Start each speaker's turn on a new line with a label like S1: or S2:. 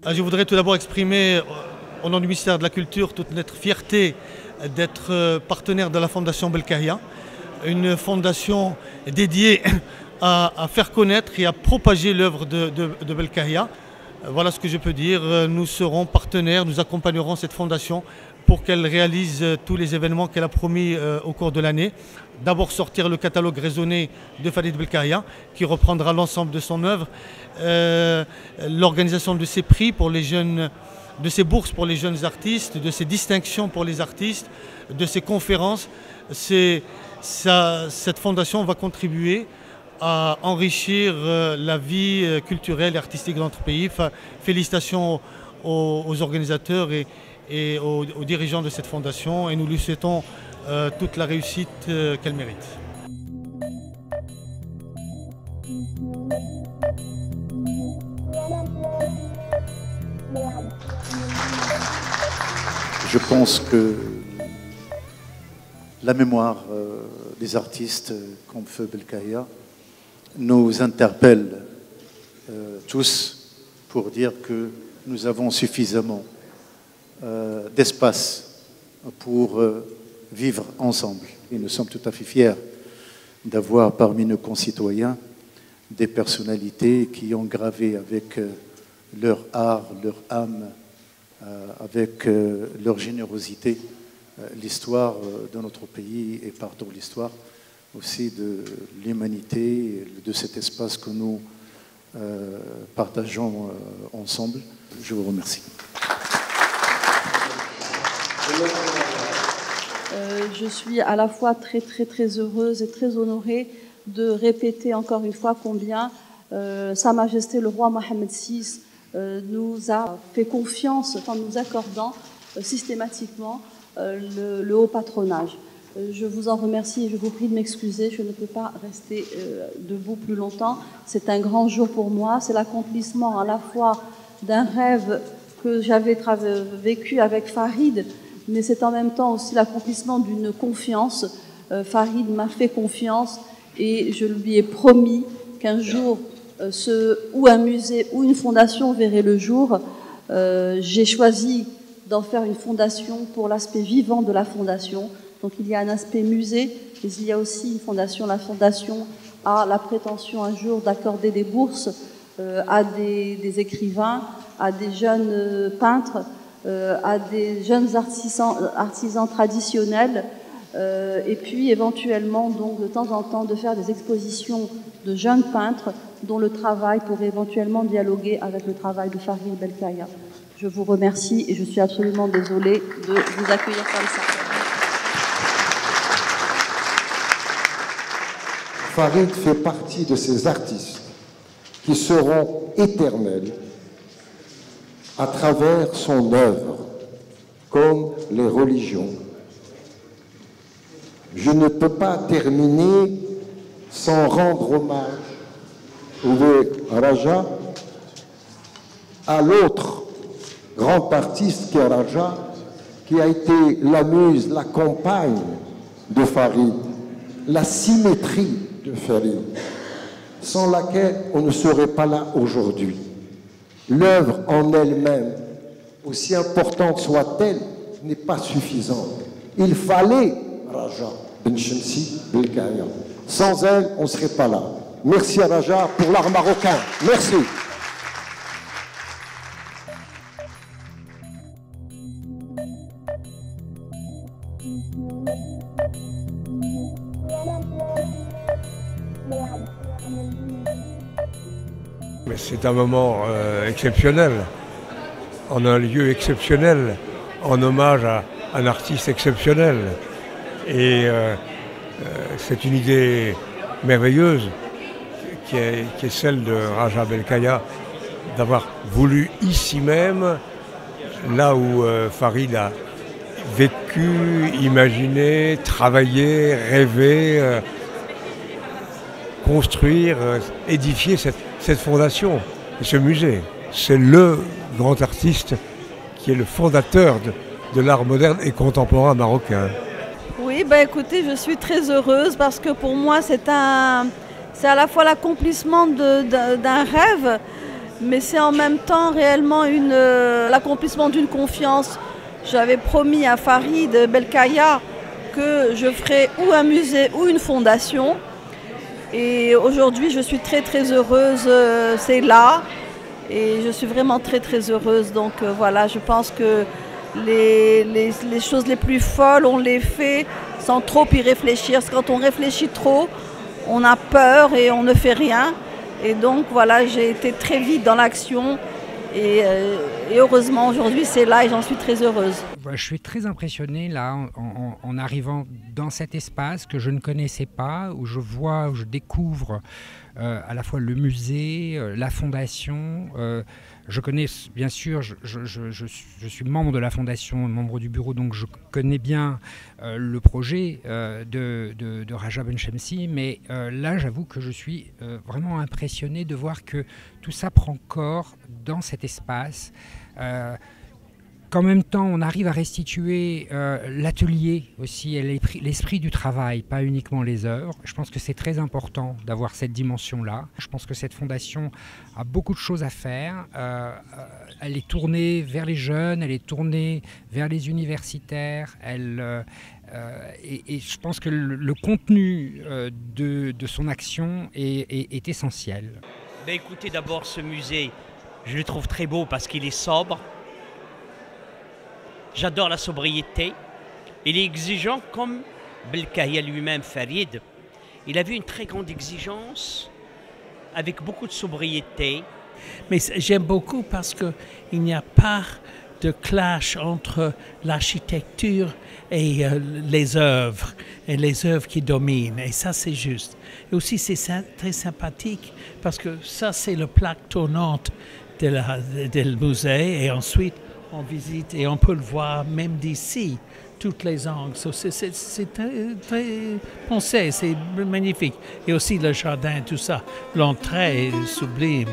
S1: Je voudrais tout d'abord exprimer au nom du ministère de la Culture toute notre fierté d'être partenaire de la Fondation Belkahia, une fondation dédiée à faire connaître et à propager l'œuvre de Belkahia. Voilà ce que je peux dire. Nous serons partenaires, nous accompagnerons cette fondation pour qu'elle réalise tous les événements qu'elle a promis au cours de l'année. D'abord sortir le catalogue raisonné de Farid Belkahia, qui reprendra l'ensemble de son œuvre. L'organisation de ces prix pour les jeunes, de ces bourses pour les jeunes artistes, de ces distinctions pour les artistes, de ces conférences. Cette fondation va contribuer à enrichir la vie culturelle et artistique de notre pays. Félicitations aux organisateurs et aux dirigeants de cette fondation, et nous lui souhaitons toute la réussite qu'elle mérite.
S2: Je pense que la mémoire des artistes comme Feu Belkahia nous interpelle tous pour dire que nous avons suffisamment d'espace pour vivre ensemble. Et nous sommes tout à fait fiers d'avoir parmi nos concitoyens des personnalités qui ont gravé avec leur art, leur âme, avec leur générosité, l'histoire de notre pays et partout l'histoire aussi de l'humanité, de cet espace que nous partageons ensemble. Je vous remercie.
S3: Je suis à la fois très heureuse et très honorée de répéter encore une fois combien Sa Majesté le roi Mohammed VI nous a fait confiance en nous accordant systématiquement le haut patronage. Je vous en remercie et je vous prie de m'excuser, je ne peux pas rester debout plus longtemps. C'est un grand jour pour moi, c'est l'accomplissement à la fois d'un rêve que j'avais vécu avec Farid, mais c'est en même temps aussi l'accomplissement d'une confiance. Farid m'a fait confiance et je lui ai promis qu'un jour, où un musée ou une fondation verrait le jour. J'ai choisi d'en faire une fondation pour l'aspect vivant de la fondation. Donc il y a un aspect musée, mais il y a aussi une fondation. La fondation a la prétention un jour d'accorder des bourses à des écrivains, à des jeunes peintres, à des jeunes artisans traditionnels, et puis éventuellement, donc, de temps en temps, de faire des expositions de jeunes peintres dont le travail pourrait éventuellement dialoguer avec le travail de Farid Belkahia. Je vous remercie et je suis absolument désolée de vous accueillir comme ça.
S4: Farid fait partie de ces artistes qui seront éternels à travers son œuvre, comme les religions. Je ne peux pas terminer sans rendre hommage au Raja, à l'autre grand artiste qui est Raja, qui a été la muse, la compagne de Farid, la symétrie de Farid, sans laquelle on ne serait pas là aujourd'hui. L'œuvre en elle-même, aussi importante soit-elle, n'est pas suffisante. Il fallait Raja Ben Shamsi Belkahia. Sans elle, on ne serait pas là. Merci à Raja pour l'art marocain. Merci.
S5: Mais c'est un moment exceptionnel, en un lieu exceptionnel, en hommage à un artiste exceptionnel. Et c'est une idée merveilleuse qui est celle de Raja Belkaya, d'avoir voulu ici même, là où Farid a vécu, imaginé, travaillé, rêvé, construire, édifier cette fondation, ce musée. C'est le grand artiste qui est le fondateur de l'art moderne et contemporain marocain.
S3: Oui, écoutez, je suis très heureuse parce que pour moi c'est à la fois l'accomplissement d'un rêve, mais c'est en même temps réellement l'accomplissement d'une confiance. J'avais promis à Farid Belkaya que je ferais ou un musée ou une fondation. Et aujourd'hui, je suis très très heureuse, c'est là. Et je suis vraiment très très heureuse. Donc voilà, je pense que les choses les plus folles, on les fait sans trop y réfléchir. Parce que quand on réfléchit trop, on a peur et on ne fait rien. Et donc voilà, j'ai été très vite dans l'action. Et heureusement, aujourd'hui, c'est là et j'en suis très heureuse.
S6: Je suis très impressionnée là en arrivant dans cet espace que je ne connaissais pas, où je découvre à la fois le musée, la fondation. Je connais bien sûr, je suis membre de la fondation, membre du bureau, donc je connais bien le projet de Raja Benchemsi, mais là j'avoue que je suis vraiment impressionné de voir que tout ça prend corps dans cet espace. Qu'en même temps, on arrive à restituer l'atelier aussi, et l'esprit du travail, pas uniquement les œuvres. Je pense que c'est très important d'avoir cette dimension-là. Je pense que cette fondation a beaucoup de choses à faire. Elle est tournée vers les jeunes, elle est tournée vers les universitaires. Et je pense que le contenu de son action est essentiel.
S7: Écoutez, d'abord, ce musée, je le trouve très beau parce qu'il est sobre. J'adore la sobriété. Il est exigeant comme Belkaya lui-même, Farid. Il avait une très grande exigence avec beaucoup de sobriété.
S8: Mais j'aime beaucoup parce qu'il n'y a pas de clash entre l'architecture et les œuvres qui dominent. Et ça, c'est juste. Et aussi, c'est très sympathique parce que ça, c'est le plaque tournante du musée. Et ensuite, on visite et on peut le voir même d'ici, toutes les angles. C'est très pensé, c'est magnifique. Et aussi le jardin, tout ça. L'entrée est sublime.